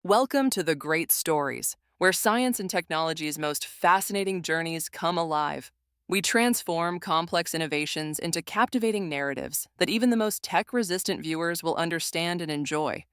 Welcome to The Great Stories, where science and technology's most fascinating journeys come alive. We transform complex innovations into captivating narratives that even the most tech resistant viewers will understand and enjoy.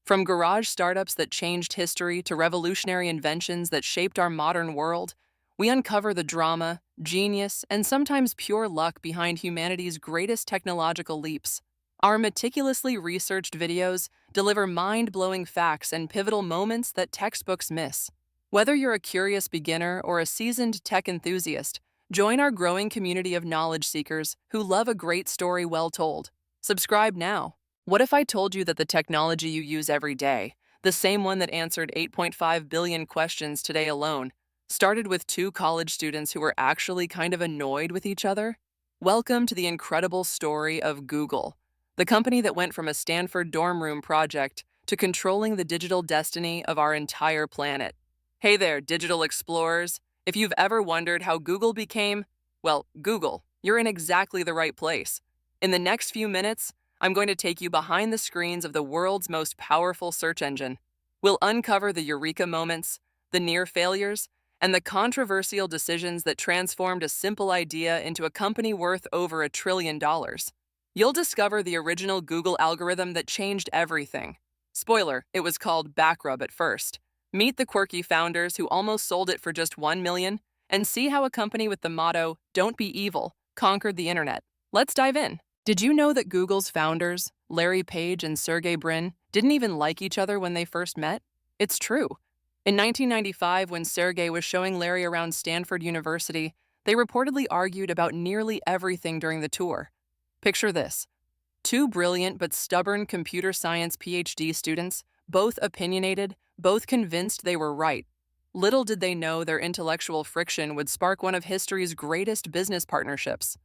From garage startups that changed history to revolutionary inventions that shaped our modern world, we uncover the drama, genius, and sometimes pure luck behind humanity's greatest technological leaps. Our meticulously researched videos deliver mind blowing facts and pivotal moments that textbooks miss. Whether you're a curious beginner or a seasoned tech enthusiast, join our growing community of knowledge seekers who love a great story well told. Subscribe now. What if I told you that the technology you use every day, the same one that answered 8.5 billion questions today alone, started with two college students who were actually kind of annoyed with each other? Welcome to the incredible story of Google, the company that went from a Stanford dorm room project to controlling the digital destiny of our entire planet. Hey there, digital explorers. If you've ever wondered how Google became, well, Google, you're in exactly the right place. In the next few minutes, I'm going to take you behind the screens of the world's most powerful search engine. We'll uncover the eureka moments, the near failures, and the controversial decisions that transformed a simple idea into a company worth over $1 trillion. You'll discover the original Google algorithm that changed everything. Spoiler, it was called Backrub at first. Meet the quirky founders who almost sold it for just 1 million and see how a company with the motto, "Don't be evil," conquered the internet. Let's dive in. Did you know that Google's founders, Larry Page and Sergey Brin, didn't even like each other when they first met? It's true. In 1995, when Sergey was showing Larry around Stanford University, they reportedly argued about nearly everything during the tour. Picture this: two brilliant but stubborn computer science PhD students, both opinionated, both convinced they were right. Little did they know their intellectual friction would spark one of history's greatest business partnerships.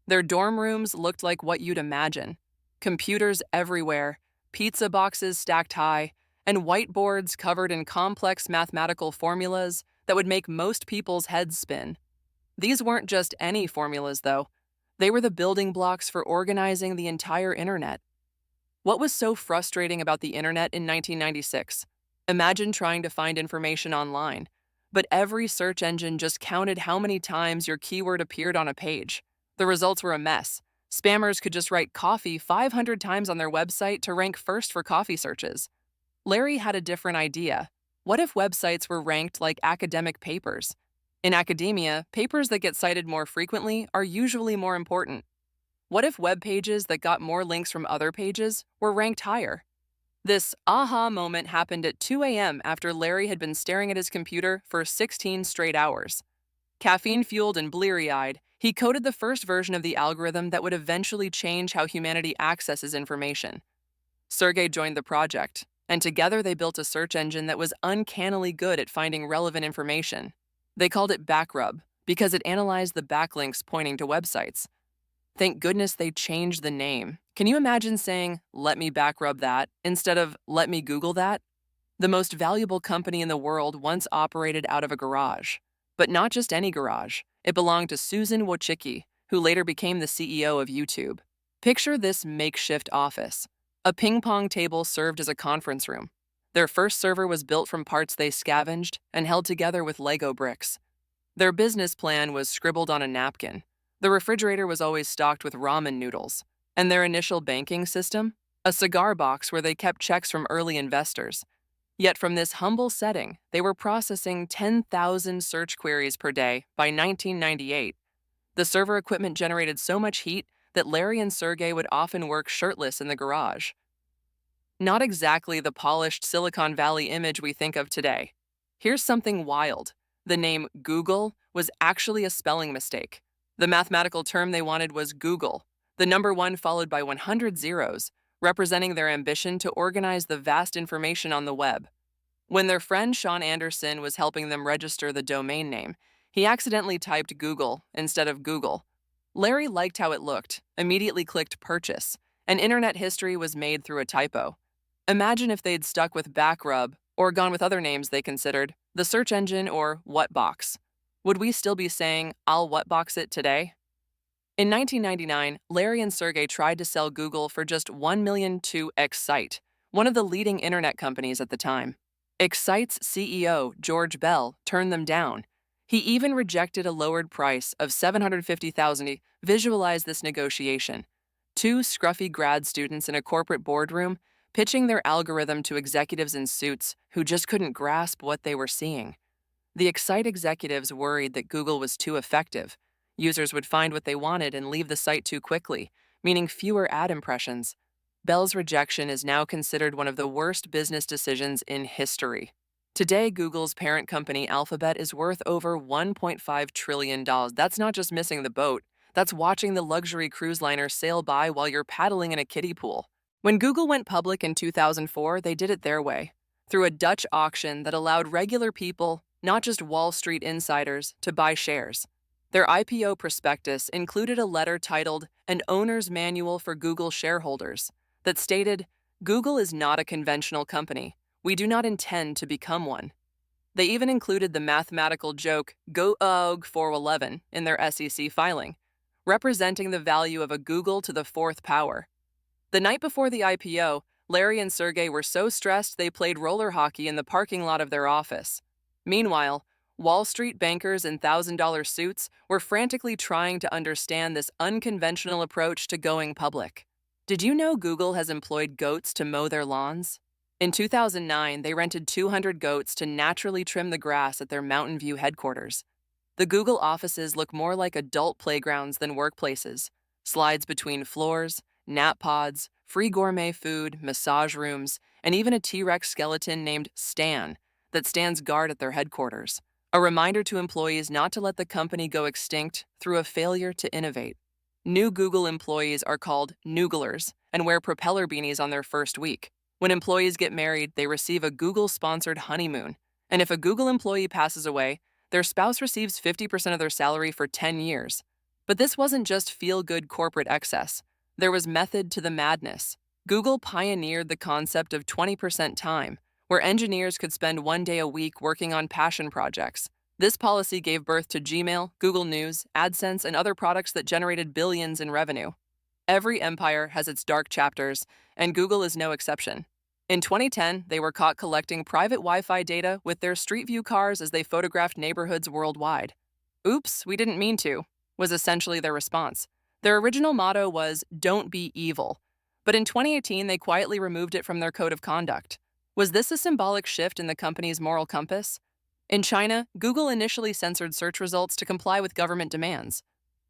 Their dorm rooms looked like what you'd imagine: computers everywhere, pizza boxes stacked high, and whiteboards covered in complex mathematical formulas that would make most people's heads spin. These weren't just any formulas, though. They were the building blocks for organizing the entire internet. What was so frustrating about the internet in 1996? Imagine trying to find information online, but every search engine just counted how many times your keyword appeared on a page. The results were a mess. Spammers could just write coffee 500 times on their website to rank first for coffee searches. Larry had a different idea. What if websites were ranked like academic papers? In academia, papers that get cited more frequently are usually more important. What if web pages that got more links from other pages were ranked higher? This aha moment happened at 2 a.m. after Larry had been staring at his computer for 16 straight hours. Caffeine fueled and bleary eyed, he coded the first version of the algorithm that would eventually change how humanity accesses information. Sergey joined the project, and together they built a search engine that was uncannily good at finding relevant information. They called it Backrub because it analyzed the backlinks pointing to websites. Thank goodness they changed the name. Can you imagine saying, "Let me backrub that," instead of "Let me Google that"? The most valuable company in the world once operated out of a garage. But not just any garage. It belonged to Susan Wojcicki, who later became the CEO of YouTube. Picture this makeshift office. A ping pong table served as a conference room. Their first server was built from parts they scavenged and held together with Lego bricks. Their business plan was scribbled on a napkin. The refrigerator was always stocked with ramen noodles. And their initial banking system? A cigar box where they kept checks from early investors. Yet from this humble setting, they were processing 10,000 search queries per day by 1998. The server equipment generated so much heat that Larry and Sergey would often work shirtless in the garage. Not exactly the polished Silicon Valley image we think of today. Here's something wild. The name Google was actually a spelling mistake. The mathematical term they wanted was Google, the number one followed by 100 zeros, representing their ambition to organize the vast information on the web. When their friend Sean Anderson was helping them register the domain name, he accidentally typed Google instead of Google. Larry liked how it looked, immediately clicked purchase, and internet history was made through a typo. Imagine if they'd stuck with Backrub or gone with other names they considered, the search engine or Whatbox. Would we still be saying, "I'll Whatbox it" today? In 1999, Larry and Sergey tried to sell Google for just 1 million to Excite, one of the leading internet companies at the time. Excite's CEO, George Bell, turned them down. He even rejected a lowered price of $750,000. Visualize this negotiation. Two scruffy grad students in a corporate boardroom pitching their algorithm to executives in suits who just couldn't grasp what they were seeing. The Excite executives worried that Google was too effective. Users would find what they wanted and leave the site too quickly, meaning fewer ad impressions. Bell's rejection is now considered one of the worst business decisions in history. Today, Google's parent company Alphabet is worth over $1.5 trillion. That's not just missing the boat, that's watching the luxury cruise liner sail by while you're paddling in a kiddie pool. When Google went public in 2004, they did it their way, through a Dutch auction that allowed regular people, not just Wall Street insiders, to buy shares. Their IPO prospectus included a letter titled An Owner's Manual for Google Shareholders that stated, Google is not a conventional company. We do not intend to become one. They even included the mathematical joke GOOG 411 in their SEC filing, representing the value of a Google to the fourth power. The night before the IPO, Larry and Sergey were so stressed they played roller hockey in the parking lot of their office. Meanwhile, Wall Street bankers in $1,000 suits were frantically trying to understand this unconventional approach to going public. Did you know Google has employed goats to mow their lawns? In 2009, they rented 200 goats to naturally trim the grass at their Mountain View headquarters. The Google offices look more like adult playgrounds than workplaces. Slides between floors, nap pods, free gourmet food, massage rooms, and even a T-Rex skeleton named Stan that stands guard at their headquarters. A reminder to employees not to let the company go extinct through a failure to innovate. New Google employees are called Nooglers and wear propeller beanies on their first week. When employees get married, they receive a Google-sponsored honeymoon. And if a Google employee passes away, their spouse receives 50% of their salary for 10 years. But this wasn't just feel-good corporate excess. There was method to the madness. Google pioneered the concept of 20% time, where engineers could spend one day a week working on passion projects. This policy gave birth to Gmail, Google News, AdSense, and other products that generated billions in revenue. Every empire has its dark chapters, and Google is no exception. In 2010, they were caught collecting private Wi-Fi data with their Street View cars as they photographed neighborhoods worldwide. Oops, we didn't mean to, was essentially their response. Their original motto was, "Don't be evil." But in 2018, they quietly removed it from their code of conduct. Was this a symbolic shift in the company's moral compass? In China, Google initially censored search results to comply with government demands.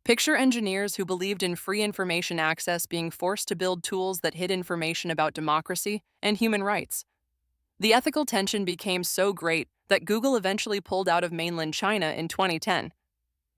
Picture engineers who believed in free information access being forced to build tools that hid information about democracy and human rights. The ethical tension became so great that Google eventually pulled out of mainland China in 2010.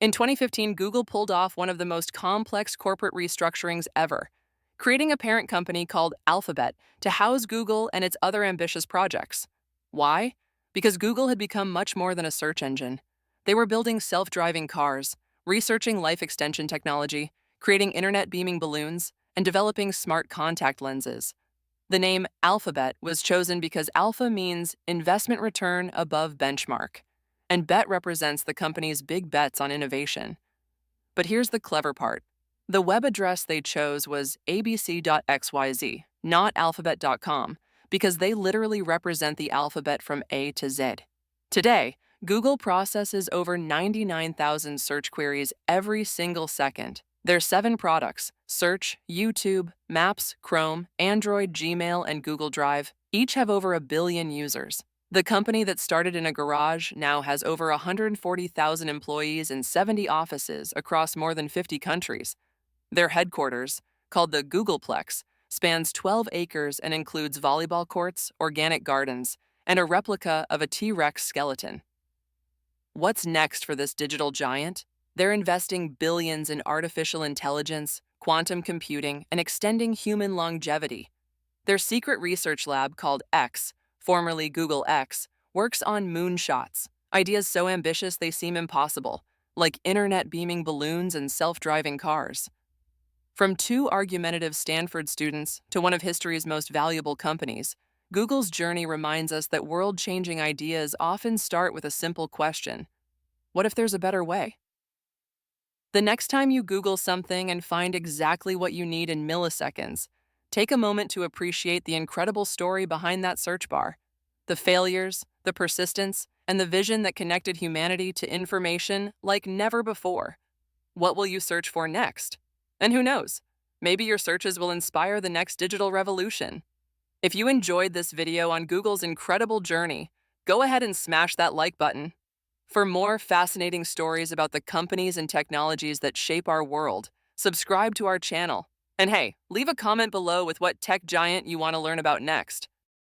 In 2015, Google pulled off one of the most complex corporate restructurings ever, creating a parent company called Alphabet to house Google and its other ambitious projects. Why? Because Google had become much more than a search engine. They were building self-driving cars, researching life extension technology, creating internet beaming balloons, and developing smart contact lenses. The name Alphabet was chosen because alpha means investment return above benchmark, and bet represents the company's big bets on innovation. But here's the clever part. The web address they chose was abc.xyz, not alphabet.com, because they literally represent the alphabet from A to Z. Today, Google processes over 99,000 search queries every single second. Their 7 products, Search, YouTube, Maps, Chrome, Android, Gmail, and Google Drive, each have over 1 billion users. The company that started in a garage now has over 140,000 employees in 70 offices across more than 50 countries. Their headquarters, called the Googleplex, spans 12 acres and includes volleyball courts, organic gardens, and a replica of a T-Rex skeleton. What's next for this digital giant? They're investing billions in artificial intelligence, quantum computing, and extending human longevity. Their secret research lab called X, formerly Google X, works on moonshots, ideas so ambitious they seem impossible, like internet beaming balloons and self-driving cars. From 2 argumentative Stanford students to one of history's most valuable companies, Google's journey reminds us that world-changing ideas often start with a simple question: what if there's a better way? The next time you Google something and find exactly what you need in milliseconds, take a moment to appreciate the incredible story behind that search bar. The failures, the persistence, and the vision that connected humanity to information like never before. What will you search for next? And who knows? Maybe your searches will inspire the next digital revolution. If you enjoyed this video on Google's incredible journey, go ahead and smash that like button. For more fascinating stories about the companies and technologies that shape our world, subscribe to our channel. And hey, leave a comment below with what tech giant you want to learn about next.